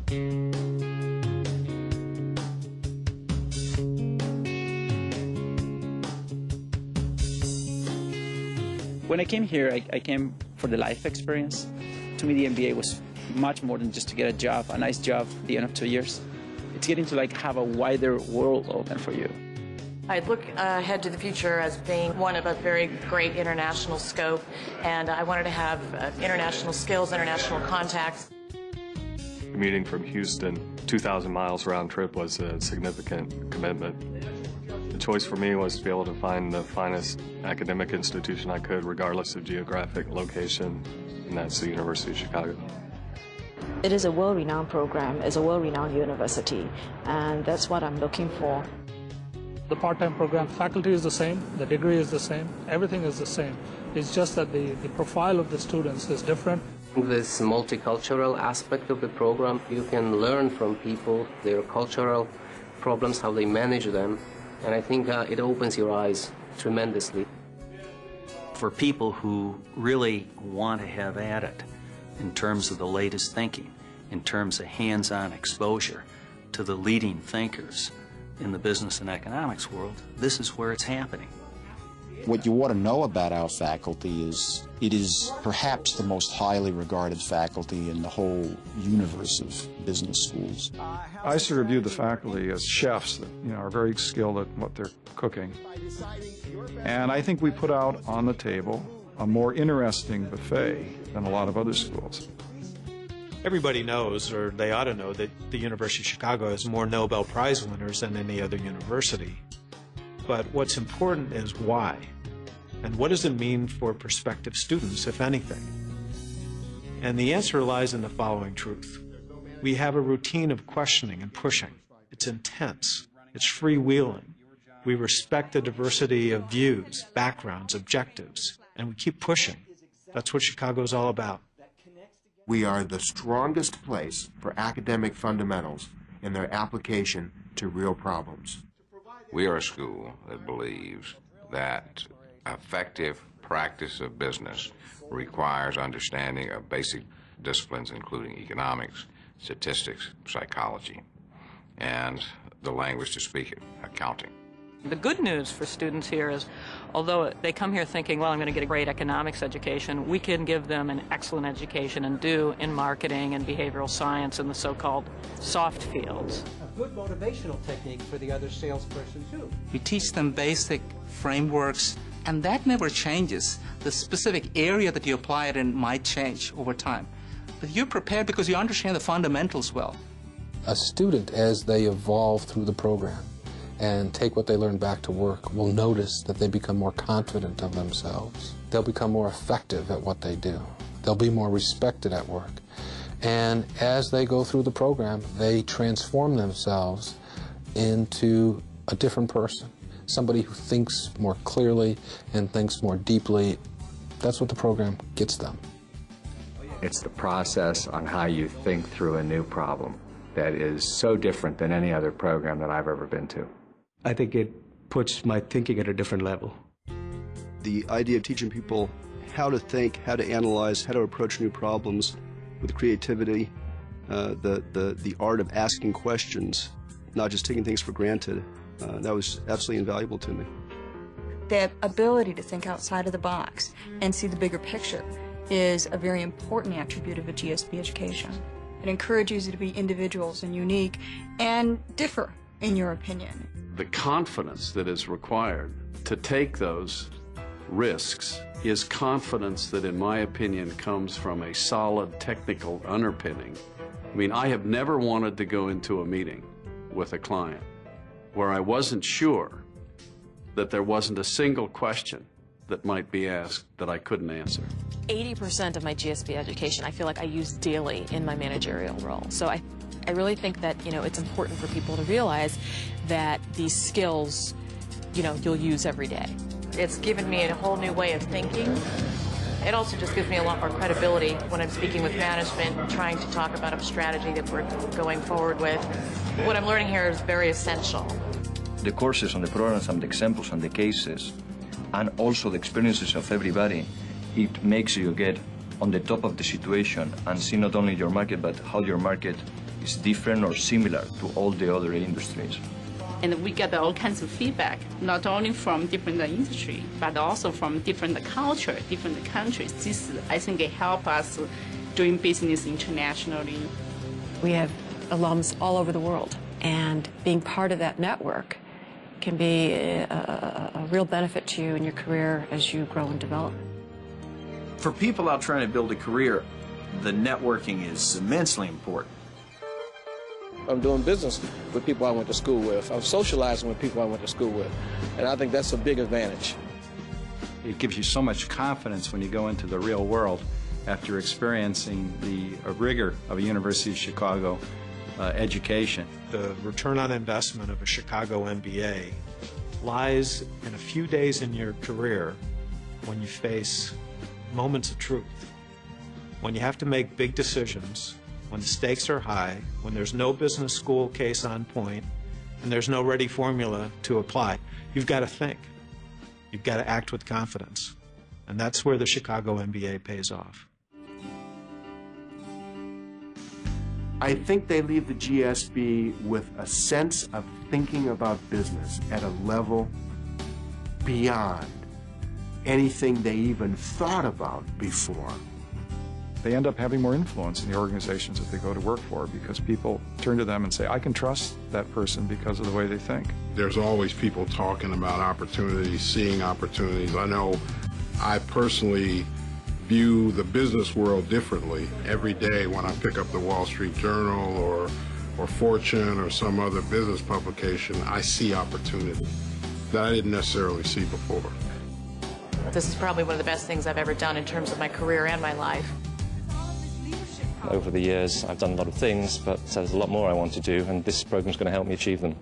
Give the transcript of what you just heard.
When I came here, I came for the life experience. To me, the MBA was much more than just to get a job, a nice job at the end of 2 years. It's getting to have a wider world open for you. I look ahead to the future as being one of a very great international scope, and I wanted to have international skills, international contacts. Commuting from Houston, 2,000 miles round trip was a significant commitment. The choice for me was to be able to find the finest academic institution I could, regardless of geographic location, and that's the University of Chicago. It is a world-renowned program, it's a world-renowned university, and that's what I'm looking for. The part-time program faculty is the same, the degree is the same, everything is the same. It's just that the profile of the students is different. This multicultural aspect of the program, you can learn from people, their cultural problems, how they manage them, and I think it opens your eyes tremendously. For people who really want to have at it in terms of the latest thinking, in terms of hands-on exposure to the leading thinkers in the business and economics world, this is where it's happening. What you want to know about our faculty is it is perhaps the most highly regarded faculty in the whole universe of business schools. I sort of view the faculty as chefs that are very skilled at what they're cooking. And I think we put out on the table a more interesting buffet than a lot of other schools. Everybody knows, or they ought to know, that the University of Chicago has more Nobel Prize winners than any other university. But what's important is why. And what does it mean for prospective students, if anything? And the answer lies in the following truth. We have a routine of questioning and pushing. It's intense. It's freewheeling. We respect the diversity of views, backgrounds, objectives, and we keep pushing. That's what Chicago is all about. We are the strongest place for academic fundamentals in their application to real problems. We are a school that believes that effective practice of business requires understanding of basic disciplines, including economics, statistics, psychology, and the language to speak it, accounting. The good news for students here is, although they come here thinking, well, I'm going to get a great economics education, we can give them an excellent education and do in marketing and behavioral science and the so-called soft fields. A good motivational technique for the other salesperson, too. We teach them basic frameworks, and that never changes. The specific area that you apply it in might change over time. But you're prepared because you understand the fundamentals well. A student, as they evolve through the program and take what they learn back to work, will notice that they become more confident of themselves. They'll become more effective at what they do. They'll be more respected at work. And as they go through the program, they transform themselves into a different person, somebody who thinks more clearly and thinks more deeply. That's what the program gets them. It's the process on how you think through a new problem that is so different than any other program that I've ever been to. I think it puts my thinking at a different level. The idea of teaching people how to think, how to analyze, how to approach new problems with creativity, the art of asking questions, not just taking things for granted, that was absolutely invaluable to me. That ability to think outside of the box and see the bigger picture is a very important attribute of a GSB education. It encourages you to be individuals and unique and differ in your opinion. The confidence that is required to take those risks is confidence that, in my opinion, comes from a solid technical underpinning. I mean, I have never wanted to go into a meeting with a client where I wasn't sure that there wasn't a single question that might be asked that I couldn't answer. 80% of my GSB education I feel like I use daily in my managerial role. So I really think that, it's important for people to realize that these skills, you'll use every day. It's given me a whole new way of thinking. It also just gives me a lot more credibility when I'm speaking with management and trying to talk about a strategy that we're going forward with. What I'm learning here is very essential. The courses and the programs and the examples and the cases and also the experiences of everybody, it makes you get on the top of the situation and see not only your market, but how your market is different or similar to all the other industries. And we get all kinds of feedback, not only from different industry, but also from different culture, different countries. This, I think, it helps us doing business internationally. We have alums all over the world, and being part of that network can be a real benefit to you in your career as you grow and develop. For people out trying to build a career, the networking is immensely important. I'm doing business with people I went to school with. I'm socializing with people I went to school with. And I think that's a big advantage. It gives you so much confidence when you go into the real world after experiencing the rigor of a University of Chicago education. The return on investment of a Chicago MBA lies in a few days in your career when you face moments of truth, when you have to make big decisions, when the stakes are high, when there's no business school case on point, and there's no ready formula to apply. You've got to think. You've got to act with confidence. And that's where the Chicago MBA pays off. I think they leave the GSB with a sense of thinking about business at a level beyond anything they even thought about before. They end up having more influence in the organizations that they go to work for because people turn to them and say, I can trust that person because of the way they think. There's always people talking about opportunities, seeing opportunities. I know I personally view the business world differently. Every day when I pick up the Wall Street Journal or Fortune or some other business publication, I see opportunity that I didn't necessarily see before. This is probably one of the best things I've ever done in terms of my career and my life. Over the years, I've done a lot of things, but there's a lot more I want to do, and this program's going to help me achieve them.